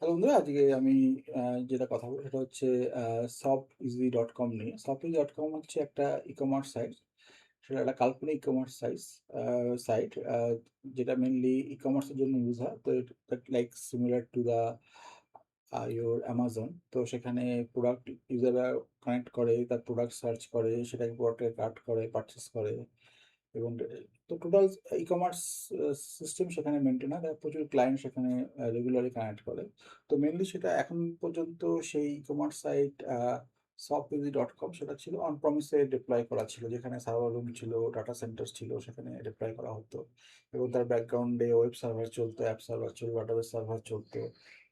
Hello বন্ধুরা, আজকে আমি যেটা কথা বলবো সেটা হচ্ছে shopeasy.com নিয়ে। shopeasy.com হচ্ছে একটা ই-কমার্স সাইট। সেটা একটা কাল্পনিক ই-কমার্স সাইট যেটা মেইনলি ই-কমার্সের জন্য ইউজ হয়। তো that like similar to the your Amazon. তো সেখানে প্রোডাক্ট ইউজাররা কানেক্ট করে, তার প্রোডাক্ট সার্চ করে, সেটাকে প্রোডাক্টে কার্ট করে, পারচেজ করে এবং তো টোটাল ই-কমার্স সিস্টেম সেখানে মেইনটেইন হয়। প্রচুর ক্লায়েন্ট সেখানে রেগুলারলি কানেক্ট করে। তো মেইনলি সেটা এখন পর্যন্ত সেই ই-কমার্স সাইট shopeasy.com সেটা ছিল অন প্রমিসে ডিপ্লয় করা ছিল, যেখানে সার্ভার রুম ছিল, ডাটা সেন্টার ছিল, সেখানে ডিপ্লয় করা হতো এবং তার ব্যাকগ্রাউন্ডে ওয়েব সার্ভার চলতো, অ্যাপ সার্ভার চলতো, ডাটাবেস সার্ভার চলতো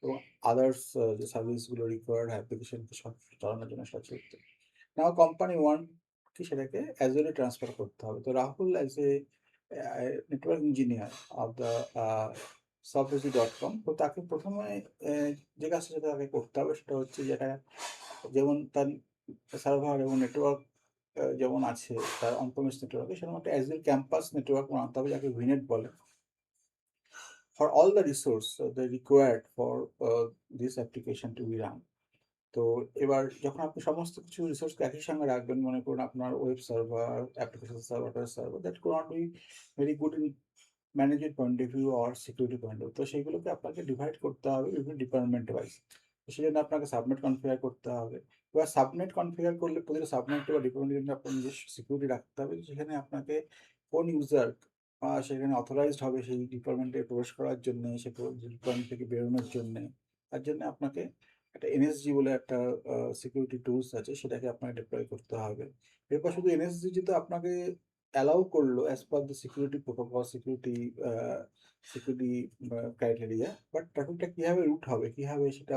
এবং আদার্স যে সার্ভিসগুলো রিকোয়ার্ড অ্যাপ্লিকেশনকে সব চালানোর জন্য সেটা চলতো। নাও কোম্পানি ওয়ান কি সেটাকে অ্যাজুরে ট্রান্সফার করতে হবে। তো Rahul as a network engineer of the shopbusy.com, তো তাকে প্রথমে যে কাজটা যেটা তাকে করতে হবে সেটা হচ্ছে যেটা, যেমন তার সার্ভার এবং নেটওয়ার্ক যেমন আছে তার অনপ্রমিস নেটওয়ার্কে, সেরকম একটা অ্যাজুর ক্যাম্পাস নেটওয়ার্ক বানাতে হবে, যাকে ভিনেট বলে, for all the resource they required for this application to be run. তো এবার যখন আপনি সমস্ত কিছু রিসোর্সকে একই সঙ্গে রাখবেন, মনে করুন আপনার web server, application server that could not be very good in ম্যানেজের পয়েন্ট অফ ভিউ আর সিকিউরিটি পয়েন্ট অফ, তো সেইগুলোকে আপনাকে ডিভাইড করতে হবে বিভিন্ন ডিপার্টমেন্ট ওয়াইজ। তো সেই জন্য আপনাকে সাবনেট কনফিগার করতে হবে। এবার সাবনেট কনফিগার করলে প্রতিটা সাবনেট বা ডিপার্টমেন্টের জন্য আপনার নিজস্ব সিকিউরিটি রাখতে হবে, সেখানে আপনাকে কোন ইউজার সেখানে অথরাইজড হবে সেই ডিপার্টমেন্টে প্রবেশ করার জন্য, সে ডিপার্টমেন্ট থেকে বেরোনোর জন্য। তার জন্য আপনাকে একটা এনএসজি বলে একটা সিকিউরিটি টুলস আছে, সেটাকে আপনাকে ডিপ্লয় করতে হবে। এরপর শুধু এনএসজি যেটা আপনাকে অ্যালাউ করলো as per the security protocol, security criteria, but ট্রাফিকটা কীভাবে রুট হবে, কীভাবে সেটা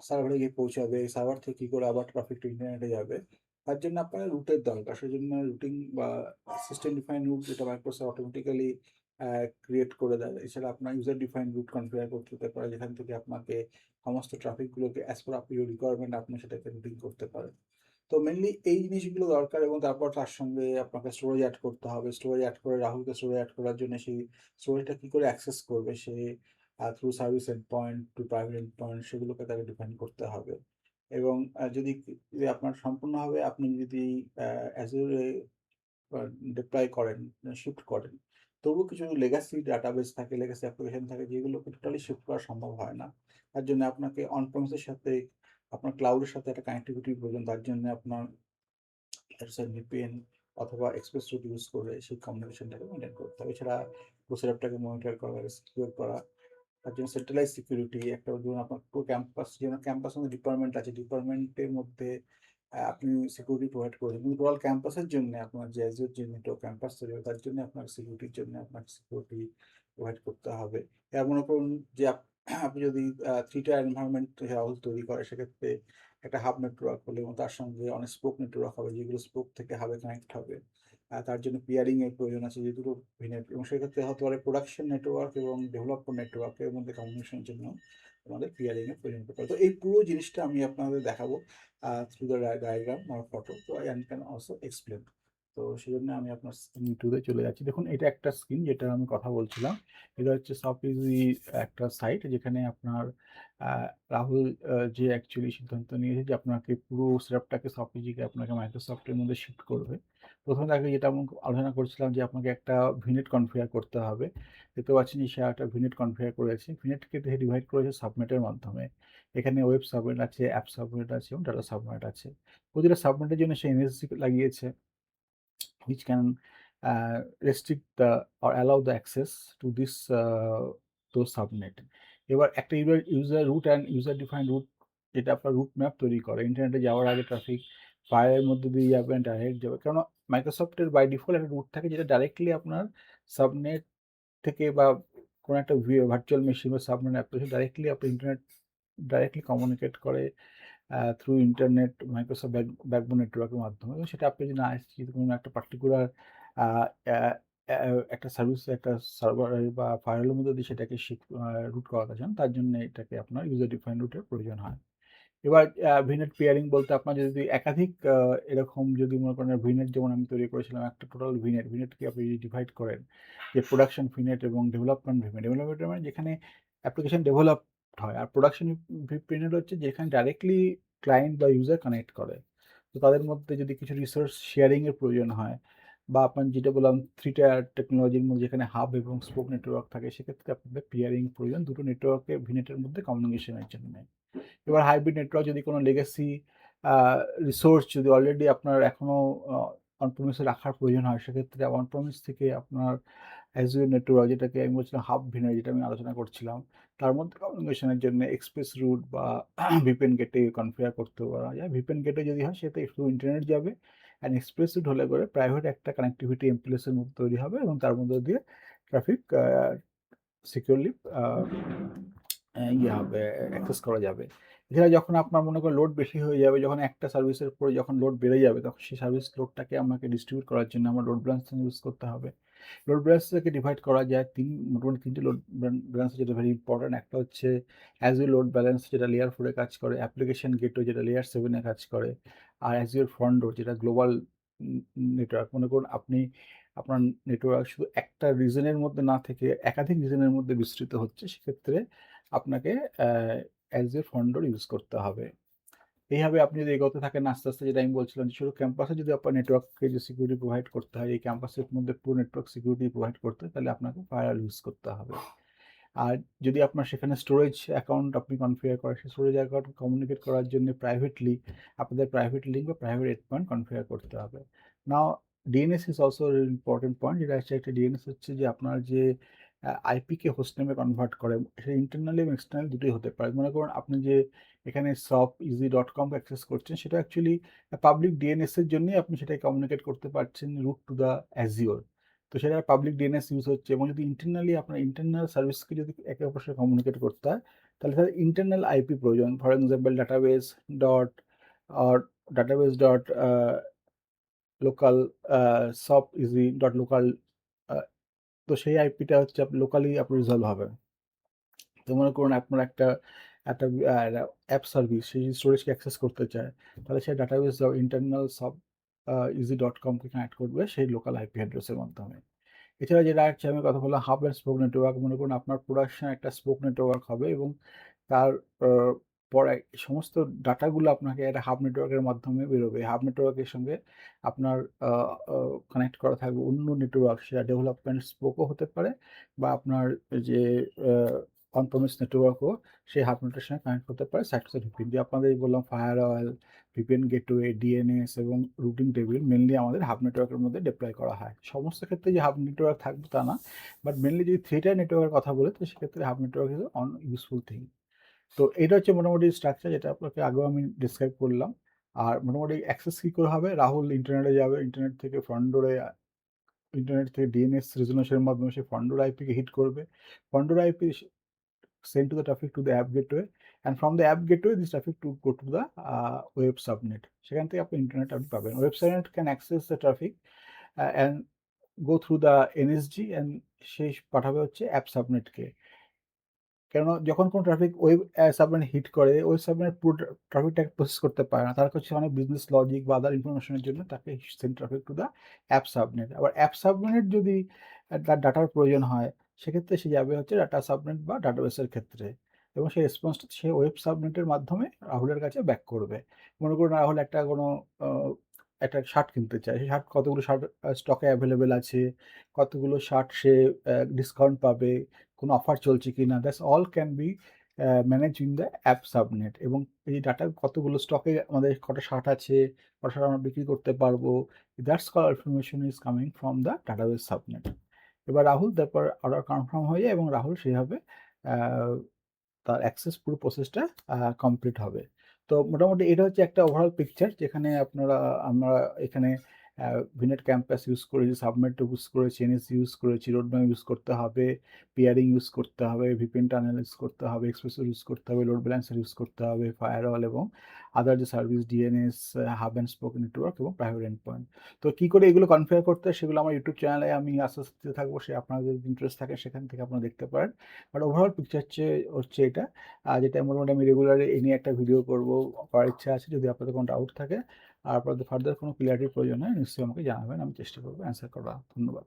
সার্ভারে গিয়ে পৌঁছাবে, সার্ভার থেকে কী করে আবার ট্রাফিকটা ইন্টারনেটে যাবে, তার জন্য আপনার রুটের দরকার। সেই জন্য রুটিং বা সিস্টেম ডিফাইন রুট, যেটা মাইক্রোসফট অটোমেটিক্যালি ক্রিয়েট করে দেয়। এছাড়া আপনার ইউজার ডিফাইন রুট কনফিগার করতে হতে পারে, যেখান থেকে আপনাকে সমস্ত ট্রাফিকগুলোকে অ্যাজ পার আপনার রিকোয়ারমেন্ট আপনি সেটাকে রুটিং করতে পারেন। তো মেনলি এই জিনিসগুলো দরকার এবং তারপর তার সঙ্গে আপনাকে স্টোরেজ অ্যাড করতে হবে। স্টোরেজ অ্যাড করে রাহুলকে স্টোরেজ অ্যাড করার জন্য সেই স্টোরেজটা কী করে অ্যাক্সেস করবে সে, through service end point to private end point, সেগুলোকে তাকে ডিফাইন করতে হবে। এবং যদি আপনার সম্পূর্ণভাবে আপনি যদি অ্যাজুরে ডিপ্লয় করেন, শিফট করেন, তবুও কিছু লেগাসি ডাটাবেস থাকে, লেগাসি অ্যাপ্লিকেশন থাকে, যেগুলোকে টোটালি শিফট করা সম্ভব হয় না। তার জন্য আপনাকে অন প্রেমিসের সাথে আপনার ক্লাউডের সাথে একটা কানেক্টিভিটি প্রয়োজন। তার জন্য আপনার ভিপিএন অথবা এক্সপ্রেস রুট ইউজ করে সেই কমিউনিকেশনটাকে মেনটেন করতে হবে। এছাড়া প্রসেসরটাকে মনিটর করা, সিকিউর করা, তার জন্য সেন্ট্রালাইজ সিকিউরিটি একটা, ধরুন আপনার পুরো ক্যাম্পাস, যেন ক্যাম্পাস মধ্যে ডিপার্টমেন্ট আছে, ডিপার্টমেন্টের মধ্যে আপনি সিকিউরিটি প্রোভাইড করছেন, কিন্তু টোটাল ক্যাম্পাসের জন্য আপনার যে অ্যাজুর যে নেটওয়ার্ক ক্যাম্পাস তৈরি হবে, তার জন্য আপনার সিকিউরিটির জন্য আপনাকে সিকিউরিটি প্রোভাইড করতে হবে। এবার মনে করুন যে আপনি যদি 3 টায়ার এনভায়রনমেন্ট হাউস তৈরি করে, সেক্ষেত্রে একটা হাব নেটওয়ার্ক হলে এবং তার সঙ্গে অনেক স্পোক নেটওয়ার্ক হবে, যেগুলো স্পোক থেকে হাবে কানেক্ট হবে। তার জন্য পিয়ারিং এর প্রয়োজন আছে, যে দুটো ভিন্ন, এবং সেক্ষেত্রে হতে পারে প্রোডাকশন নেটওয়ার্ক এবং ডেভেলপমেন্ট নেটওয়ার্কের মধ্যে কমিউনিকেশনের জন্য আমাদের পিয়ারিং এর প্রয়োজন হতে পারে। তো এই পুরো জিনিসটা আমি আপনাদের দেখাবো থ্রু দ্য ডায়াগ্রাম আর ফটো, তো আই ক্যান অলসো এক্সপ্লেন। তো সেই জন্য আমি আপনার স্ক্রিন টুতে চলে যাচ্ছি। দেখুন, এটা একটা স্ক্রিন যেটা আমি কথা বলছিলাম। এটা হচ্ছে শপইজি একটা সাইট, যেখানে আপনার রাহুল যে অ্যাকচুয়ালি সিদ্ধান্ত নিয়েছে যে আপনাকে পুরো সেটআপটাকে শপইজিকে আপনাকে মাইক্রোসফটের মধ্যে শিফট করবে। প্রথমে তাকে যেটা আমি আলোচনা করছিলাম যে আপনাকে একটা ভিনেট কনফিগার করতে হবে। দেখতে পাচ্ছেন যে সে একটা ভিনেট কনফিগার করেছে। ভিনেটকে ডিভাইড করেছে সাবনেটের মাধ্যমে। এখানে ওয়েব সাবনেট আছে, অ্যাপ সাবনেট আছে এবং ডাটা সাবনেট আছে। প্রতিটা সাবনেটের জন্য সে এনএসসি লাগিয়েছে, which can restrict the or allow the access to this those subnet. এবার একটা user route and user defined route, যেটা আপনার রুট ম্যাপ তৈরি করে ইন্টারনেটে যাওয়ার আগে ট্রাফিক ফায়ারের মধ্যে দিয়ে যাবেন, ডাইরেক্ট যাবে। কারণ মাইক্রোসফটের বাই ডিফল্ট একটা রুট থাকে, যেটা ডাইরেক্টলি আপনার সাবনেট থেকে বা কোনো একটা ভার্চুয়াল মেশিন বা সাবনেট অ্যাপ্লিকেশন ডাইরেক্টলি আপনার ইন্টারনেট ডাইরেক্টলি কমিউনিকেট করে থ্রু ইন্টারনেট মাইক্রোসফট ব্যাকবোন নেটওয়ার্কের মাধ্যমে। এবং সেটা আপনি যদি না আসছে কোনো একটা পার্টিকুলার একটা সার্ভিস, একটা সার্ভার বা ফায়ারওয়ালের মধ্যে যদি সেটাকে রুট করাতে চান, তার জন্য এটাকে আপনার ইউজার ডিফাইন রুটের প্রয়োজন হয়। এবার ভিনেট পেয়ারিং বলতে আপনার যদি একাধিক এরকম যদি মনে করেন ভিনেট, যেমন আমি তৈরি করেছিলাম একটা টোটাল ভিনেটকে আপনি যদি ডিভাইড করেন যে প্রোডাকশন ভিনেট এবং ডেভেলপমেন্ট ভিনেট। ডেভেলপমেন্ট মানে যেখানে অ্যাপ্লিকেশন ডেভেলপ হয়। আর প্রোডাকশন ভিপিএন হচ্ছে যেখানে ডাইরেক্টলি ক্লায়েন্ট বা ইউজার কানেক্ট করে। তো তাদের মধ্যে যদি কিছু রিসোর্স শেয়ারিং এর প্রয়োজন হয়, বা আপনার যেটা বললাম 3 টায়ার টেকনোলজির মধ্যে যেখানে হাব এবং স্পোক নেটওয়ার্ক থাকে, সেক্ষেত্রে আপনাদের পিয়ারিং প্রয়োজন দুটো নেটওয়ার্কের ভিনেটের মধ্যে কমিউনিকেশনের জন্য। এবার হাইব্রিড নেটওয়ার্ক যদি কোনো লেগেসি রিসোর্স যদি অলরেডি আপনার এখনো অন প্রেমিসে রাখার প্রয়োজন হয়, সেক্ষেত্রে অন প্রেমিস থেকে আপনার অ্যাজুর নেটওয়ার্ক, যেটাকে আমি বলছিলাম হাব ভিনার, যেটা আমি আলোচনা করছিলাম, তার মধ্যে কমিউনিকেশনের জন্য এক্সপ্রেস রুট বা ভিপিএন গেটে কনফিগার করতে পারা যায়। ভিপিএন গেটে যদি হয় সেটা একটু ইন্টারনেট যাবে, অ্যান্ড এক্সপ্রেস রুট হলে করে প্রাইভেট একটা কানেক্টিভিটি এমপ্লেসের মধ্যে তৈরি হবে এবং তার মধ্যে দিয়ে ট্রাফিক সিকিউরলি ইয়ে হবে, অ্যাক্সেস করা যাবে। এছাড়া যখন আপনার মনে করেন লোড বেশি হয়ে যাবে, যখন একটা সার্ভিসের উপরে যখন লোড বেড়ে যাবে, তখন সেই সার্ভিস লোডটাকে আমাকে ডিস্ট্রিবিউট করার জন্য আমার লোড ব্যালেন্সিং ইউজ করতে হবে। লোড ব্যালেন্সটাকে ডিভাইড করা যায় মোটামুটি 3টে লোড ব্যালেন্স, যেটা ভেরি ইম্পর্টেন্ট। একটা হচ্ছে অ্যাজুর লোড ব্যালেন্স, যেটা লেয়ার 4 এ কাজ করে, অ্যাপ্লিকেশন গেটওয়ে যেটা লেয়ার 7 এ কাজ করে, আর অ্যাজুর ফ্রন্ট ডোর যেটা গ্লোবাল নেটওয়ার্ক। মনে করুন আপনি আপনার নেটওয়ার্ক শুধু একটা রিজনের মধ্যে না থেকে একাধিক রিজনের মধ্যে বিস্তৃত হচ্ছে, সেক্ষেত্রে আপনাকে অ্যাজুর ফ্রন্ট ডোর ইউজ করতে হবে। এইভাবে আপনি যদি এগোতে থাকেন আস্তে আস্তে, যেটা আমি বলছিলাম, শুধু ক্যাম্পাসে যদি আপনার নেটওয়ার্ককে যে সিকিউরিটি প্রোভাইড করতে হয়, এই ক্যাম্পাসের মধ্যে পুরো নেটওয়ার্ক সিকিউরিটি প্রোভাইড করতে হয়, তাহলে আপনাকে ফায়ারওয়াল ইউজ করতে হবে। আর যদি আপনার সেখানে স্টোরেজ অ্যাকাউন্ট আপনি কনফিগার করেন, সেই স্টোরেজ অ্যাকাউন্ট কমিউনিকেট করার জন্য প্রাইভেটলি আপনাদের প্রাইভেট লিঙ্ক বা প্রাইভেট এন্ড পয়েন্ট কনফিগার করতে হবে। Now DNS is also important point, যেটা হচ্ছে একটা ডিএনএস হচ্ছে যে আপনার যে আইপিকে হোস্ট নেমে কনভার্ট করে, সেটা ইন্টারনালি এবং এক্সটার্নাল দুটোই হতে পারে। মনে করুন আপনি যে এখানে sopizi.com অ্যাক্সেস করছেন, সেটা অ্যাকচুয়ালি পাবলিক ডিএনএস এর জন্যই আপনি সেটাকে কমিউনিকেট করতে পারছেন রুট টু দ্য অ্যাজিওর। তো সেটা পাবলিক ডিএনএস ইউজ হচ্ছে, এবং যদি ইন্টারনালি আপনার ইন্টারনাল সার্ভিসকে যদি একে অপরের সাথে কমিউনিকেট করতে হয়, তাহলে তার ইন্টারনাল আইপি প্রয়োজন। ফর এক্সাম্পল ডাটাবেস ডট আর database dot local shop easy dot local, তো সেই আইপিটা হচ্ছে লোকালি আপনার রিজলভ হবে। তো মনে করুন আপনার একটা একটা অ্যাপ সার্ভিস সেই স্টোরেজকে অ্যাক্সেস করতে চায়, তাহলে সেই ডাটাবেস ইন্টারনাল সব ইজি.com-কে কানেক্ট করবে সেই লোকাল আইপি অ্যাড্রেসের মাধ্যমে। এছাড়া যেটা হচ্ছে আমি কথা বললাম হাব অ্যান্ড স্পোক নেটওয়ার্ক। মনে করুন আপনার প্রোডাকশন একটা স্পোক নেটওয়ার্ক হবে, এবং তার পরে সমস্ত ডাটাগুলো আপনাকে একটা হাব নেটওয়ার্কের মাধ্যমে বেরোবে। হাব নেটওয়ার্কের সঙ্গে আপনার কানেক্ট করা থাকবে অন্য নেটওয়ার্ক, সেটা ডেভেলপমেন্ট স্পোকও হতে পারে, বা আপনার যে অন প্রমিস নেটওয়ার্কও সেই হাব নেটওয়ার্কের সঙ্গে কানেক্ট করতে পারে সাইট টু সাইট ভিপিএন দিয়ে। আপনাদের বললাম ফায়ারওয়াল, ভিপিএন গেটওয়ে, ডিএনএস এবং রুটিং টেবিল মেনলি আমাদের হাব নেটওয়ার্কের মধ্যে ডিপ্লয় করা হয়। সমস্ত ক্ষেত্রে যে হাব নেটওয়ার্ক থাকবে তা না, বাট মেনলি যদি 3 টায়ার নেটওয়ার্কের কথা বলে, তো সেক্ষেত্রে hub network is on useful thing. তো এটা হচ্ছে মোটামুটি স্ট্রাকচার, যেটা আপনাকে আগেও আমি ডিসক্রাইব করলাম। আর মোটামুটি অ্যাক্সেস কী করে হবে, রাহুল ইন্টারনেটে যাবে, ইন্টারনেট থেকে ফ্রন্ট ডোরে, ইন্টারনেট থেকে ডিএনএস রেজোলিউশনের মাধ্যমে সে ফ্রন্ট ডোর আইপিকে হিট করবে। Front door IP send to the traffic to the app gateway, and from the app gateway this traffic to go to the web subnet, সেখান থেকে আপনি internet আপনি পাবেন। Web subnet can access the traffic and go through the NSG, and সেই পাঠাবে হচ্ছে app সাবনেটকে। কেননা যখন কোনো ট্রাফিক ওয়েব সাবনেট হিট করে, ওয়েব সাবনেট পুরো ট্রাফিকটাকে প্রসেস করতে পারে না, তার কাছে অনেক বিজনেস লজিক বা আদার ইনফরমেশনের জন্য তাকে send traffic to the app subnet. আবার অ্যাপ সাবনেট যদি তার ডাটার প্রয়োজন হয়, সেক্ষেত্রে সে যাবে হচ্ছে ডাটা সাবনেট বা ডাটাবেসের ক্ষেত্রে, এবং সেই রেসপন্সটা সে ওয়েব সাবনেটের মাধ্যমে রাহুলের কাছে ব্যাক করবে। মনে করুন রাহুল একটা কোনো একটা শার্ট কিনতে চায়, সেই শার্ট কতগুলো শার্ট স্টকে অ্যাভেলেবেল আছে, কতগুলো শার্ট সে ডিসকাউন্ট পাবে, কোনো অফার চলছে কিনা, that's all can be manage in the app subnet. এবং এই ডাটা কতগুলো স্টকে আমাদের কটা শার্ট আছে, কটা শার্ট আমরা বিক্রি করতে পারবো, that's call information is coming from the database subnet. এবার রাহুল তারপর অর্ডার কনফার্ম হয়ে যায়, এবং রাহুল সেইভাবে তার অ্যাক্সেস পুরো প্রসেসটা কমপ্লিট হবে। তো মোটামুটি এটা হচ্ছে একটা ওভারঅল পিকচার, যেখানে আমরা এখানে ভিনেট ক্যাম্পাস ইউজ করেছি, সাবনেট ইউজ করেছি, এনএস ইউজ করেছি, রোডম্যাপ ইউজ করতে হবে, পিয়ারিং ইউজ করতে হবে, ভিপিএন টানেল ইউজ করতে হবে, এক্সপ্রেসর ইউজ করতে হবে, লোড ব্যালেন্সার ইউজ করতে হবে, ফায়ারওয়াল এবং আদার যে service DNS, hub and spoke network এবং প্রাইভেট এন্ড পয়েন্ট। তো কী করে এগুলো কনফিগার করতে হয়, সেগুলো আমার ইউটিউব চ্যানেলে আমি আস্তে আস্তে দিতে থাকবো, সে আপনাদের যদি ইন্টারেস্ট থাকে সেখান থেকে আপনারা দেখতে পারেন। বাট ওভারঅল পিকচার হচ্ছে এটা, যেটা মোটামুটি আমি রেগুলারলি এই নিয়ে একটা ভিডিও করার ইচ্ছা আছে। যদি আপনাদের কোনো ডাউট থাকে আর আপনাদের ফার্দার কোনো ক্লিয়ারিটির প্রয়োজন হয়, নিশ্চয়ই আমাকে জানাবেন, আমি চেষ্টা করবো অ্যান্সার করার। ধন্যবাদ।